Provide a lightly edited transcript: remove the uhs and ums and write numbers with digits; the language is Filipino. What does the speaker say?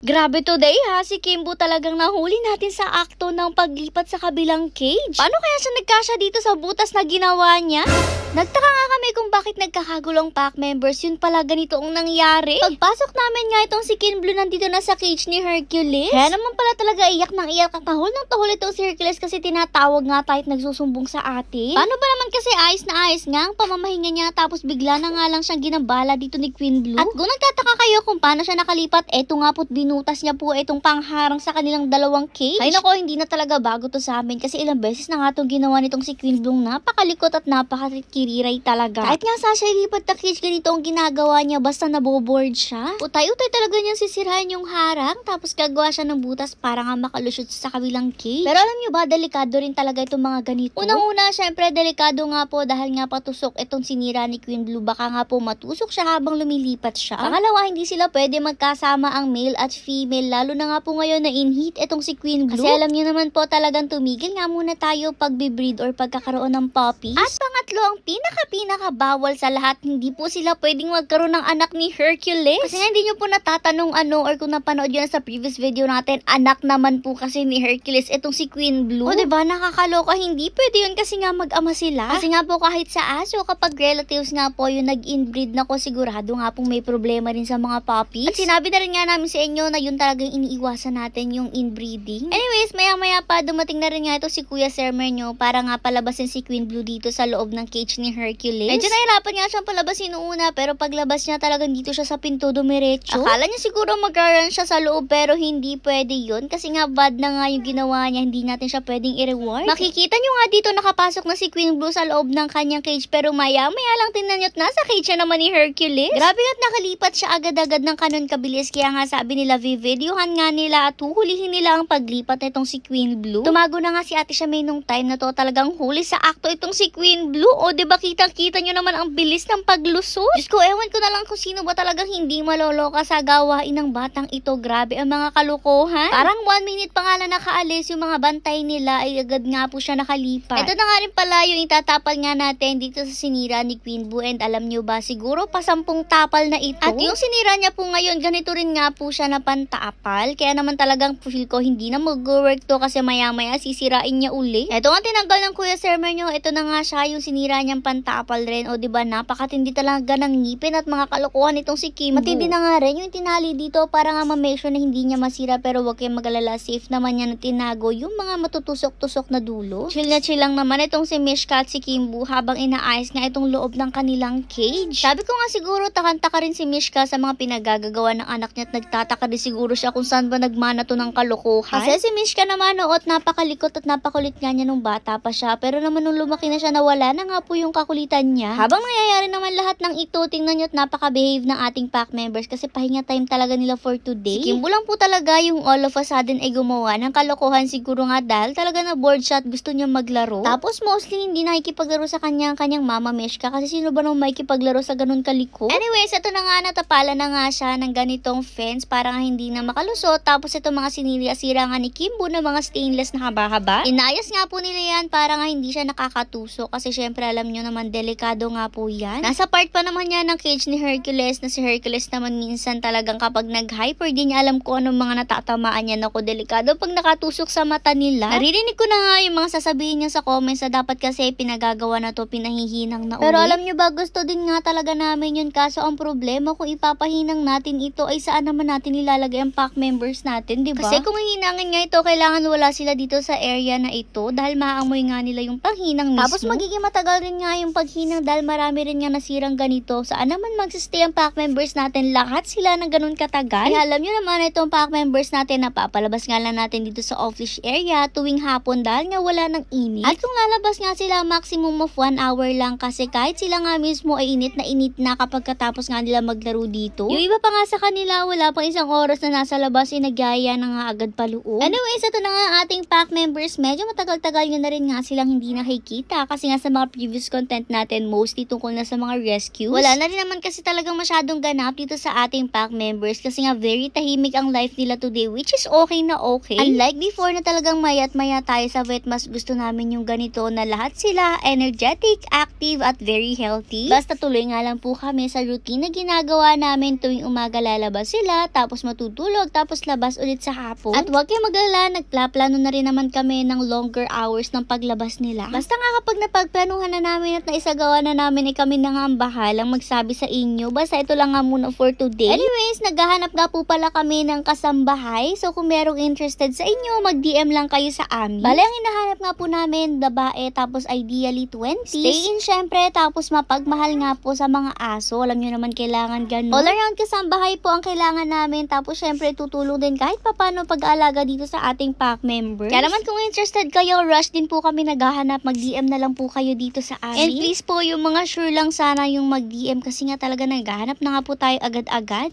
Grabe today ha, si Kimbo talagang nahuli natin sa akto ng paglipat sa kabilang cage. Paano kaya siya nagkasya dito sa butas na ginawa niya? Nagtaka nga kami kung bakit nagkakagulong pack members, yun pala ganito ang nangyari. Pagpasok namin nga itong si Kinblue nandito na sa cage ni Hercules. Kaya naman pala talaga iyak ng iyak at tahol ng tahol itong si Hercules kasi tinatawag nga tayo at nagsusumbong sa atin. Paano ba naman kasi ayos na ayos nga ang pamamahinga niya tapos bigla na nga lang siyang ginambala dito ni Kinblue. At kung nagtataka kayo kung paano siya nakalipat, eto nga po't binutas niya po itong pangharang sa kanilang dalawang cage. Ay nako, hindi na talaga bago to sa amin kasi ilang beses na nga itong ginawa nitong si Kinblue, napakalikot at napakakiriray talaga. Kahit nga Sasha ilipat na cage, ganito ang ginagawa niya basta naboboard siya. Utay-utay talaga niyang sisirahan yung harang tapos gagawa siya ng butas para nga makalusot sa kabilang cage. Pero alam niyo ba, delikado rin talaga itong mga ganito. Unang-una, syempre delikado nga po dahil nga patusok itong sinira ni Kinblue. Baka nga po matusok siya habang lumilipat siya. Pangalawa, hindi sila pwede magkasama ang male at female, lalo na nga po ngayon na in-heat itong si Kinblue. Kasi alam niyo naman po talagang tumigil nga muna tayo pag-breed or pagkakaroon ng puppies. At pangatlo, ang pinaka bawal sa lahat, hindi po sila pwedeng magkaroon ng anak ni Hercules. Kasi nga hindi nyo po natatanong or kung napanood yun sa previous video natin, anak naman po kasi ni Hercules itong si Kinblue. O diba, nakakaloka, hindi pwede yun kasi nga mag-ama sila. Kasi nga po kahit sa aso, kapag relatives nga po yung nag-inbreed na ko, sigurado nga pong may problema rin sa mga puppies. At sinabi na rin nga namin sa inyo na yun talagang iniiwasan natin yung inbreeding. Anyways, maya-maya pa dumating na rin nga ito si Kuya Sermer nyo para nga palabasin si Kinblue dito sa loob ng cage ni Hercules. Medyo nahirapan nga siyang palabasin una, pero paglabas niya talagang dito siya sa pinto dumiretso. Akala niya siguro mag-run siya sa loob, pero hindi pwede yun kasi nga bad na nga yung ginawa niya, hindi natin siya pwedeng i-reward. Makikita nyo nga dito nakapasok na si Kinblue sa loob ng kanyang cage, pero maya-maya lang tingnan nyo't nasa cage siya naman ni Hercules. Grabe at nakalipat siya agad-agad ng kanon kabilis, kaya nga sabi nila videohan nga nila at huhulihin nila ang paglipat nitong si Kinblue. Tumago na nga si Ate Siamay nung time na to, talagang huli sa akto itong si Kinblue. O diba kitang-kita nyo naman ang bilis ng paglusot. Diyos ko, ewan ko na lang kung sino ba talagang hindi maloloka sa gawain ng batang ito. Grabe ang mga kalukuhan. Parang 1 minute pa nga na nakaalis yung mga bantay nila ay agad nga po siya nakalipat. Ito na nga rin pala yung itatapal nga natin dito sa sinira ni Kinblue, and alam nyo ba, siguro pa 10 tapal na ito. At yung sinira niya po ngayon, ganito rin nga po siya na pantapal. Kaya naman talagang feel ko hindi na mag-work to kasi maya-maya sisirain niya uli. Ito nga tinanggal ng Kuya Sermer nyo, ito na nga siya yung sinira niyang pantapal rin. O diba, napakatindi talaga ng ngipin at mga kalokohan itong si Kimbo. Matindi na nga rin yung tinali dito para nga ma-make sure na hindi niya masira, pero wag kayong mag-alala, safe naman niya na tinago yung mga matutusok-tusok na dulo. Chill na chill lang naman itong si Mishka at si Kimbo habang inaayos nga itong loob ng kanilang cage. Sabi ko nga siguro takanta-taka rin si Mishka sa mga pinagagagawa ng anak niya at nagtataka din siguro siya kung saan ba nagmana to ng kalokohan. Kasi si Mishka naman napakalikot at napakulit nga niya nung bata pa siya, pero naman nung lumaki na siya nawala na nga po yung kakulitan niya. Habang nangyayari naman lahat ng ito, tingnan nyo at napaka-behave ng ating pack members kasi pahinga time talaga nila for today. Si Kimbo lang po talaga yung all of a sudden ay gumawa ng kalokohan, siguro nga dahil talaga na board siya at gusto niya maglaro. Tapos mostly hindi nakikipaglaro sa kanyang mama Mishka kasi sino ba nang makikipaglaro sa ganun kaliko? Anyways, ito na nga, natapala na nga siya ng ganitong fence para nga hindi na makalusot. Tapos ito mga sinira nga ni Kimbo na mga stainless na haba-haba. Inayos nga po nila yan para nga hindi siya nakakatusok kasi syempre alam nyo naman delikado nga po yan. Nasa part pa naman yan ng cage ni Hercules na si Hercules naman minsan talagang kapag nag-hyper di niya alam kung anong mga natatamaan niya. Naku, delikado pag nakatusok sa mata nila. Naririnig ko na nga yung mga sasabihin niya sa comments na dapat kasi pinagagawa na to, pinahihinang na uli. Pero alam nyo ba, gusto din nga talaga namin yun, kaso ang problema kung ipapahinang natin ito ay saan naman natin ilalagay ang pack members natin, diba? Kasi kung hihinangin nga ito, kailangan wala sila dito sa area na ito dahil maamoy nga nila yung panghinang mismo. Tapos magiging matagal rin nga yung paghinang dahil marami rin nga nasirang ganito. Saan naman magsistay ang pack members natin? Lahat sila ng ganun katagal. Kaya alam nyo naman itong pack members natin, napapalabas nga lang natin dito sa office area tuwing hapon dahil nga wala ng init. At kung lalabas nga sila, maximum of 1 hour lang kasi kahit sila nga mismo ay init na kapag katapos nga nila maglaro dito. Yung iba pa nga sa kanila, wala pang 1 oras na nasa labas, nagyaya na nga agad paloob. Anyways, ito na nga ating pack members. Medyo matagal-tagal nyo na rin nga silang hindi nakikita kasi nga sa mga previous content natin, mostly tungkol na sa mga rescues. Wala na rin naman kasi talagang masyadong ganap dito sa ating pack members kasi nga very tahimik ang life nila today, which is okay na okay. Unlike before na talagang maya't maya tayo sa vet, mas gusto namin yung ganito na lahat sila energetic, active at very healthy. Basta tuloy nga lang po kami sa routine na ginagawa namin tuwing umaga lalabas sila, tapos matutulog, tapos labas ulit sa hapon. At huwag kayong mag-alala, nagplaplano na rin naman kami ng longer hours ng paglabas nila. Basta nga kapag napagplanuhan na namin at naisagawa na namin, kami na nga ang bahalang magsabi sa inyo. Basta ito lang nga muna for today. Anyways, naghahanap nga po pala kami ng kasambahay. So kung merong interested sa inyo, mag-DM lang kayo sa amin. Bale, ang hinahanap nga po namin, babae, tapos ideally 20. Stay in syempre, tapos mapagmahal nga po sa mga aso. Alam nyo naman, kailangan ganun. All around kasambahay po ang kailangan namin. Tapos syempre, tutulong din kahit papano pag-aalaga dito sa ating pack members. Kaya naman kung interested kayo, rush din po kami naghahanap. Mag-DM na lang po kayo dito sa amin. And please po, yung mga sure lang sana yung mag-DM kasi nga talaga naghahanap na nga po tayo agad-agad.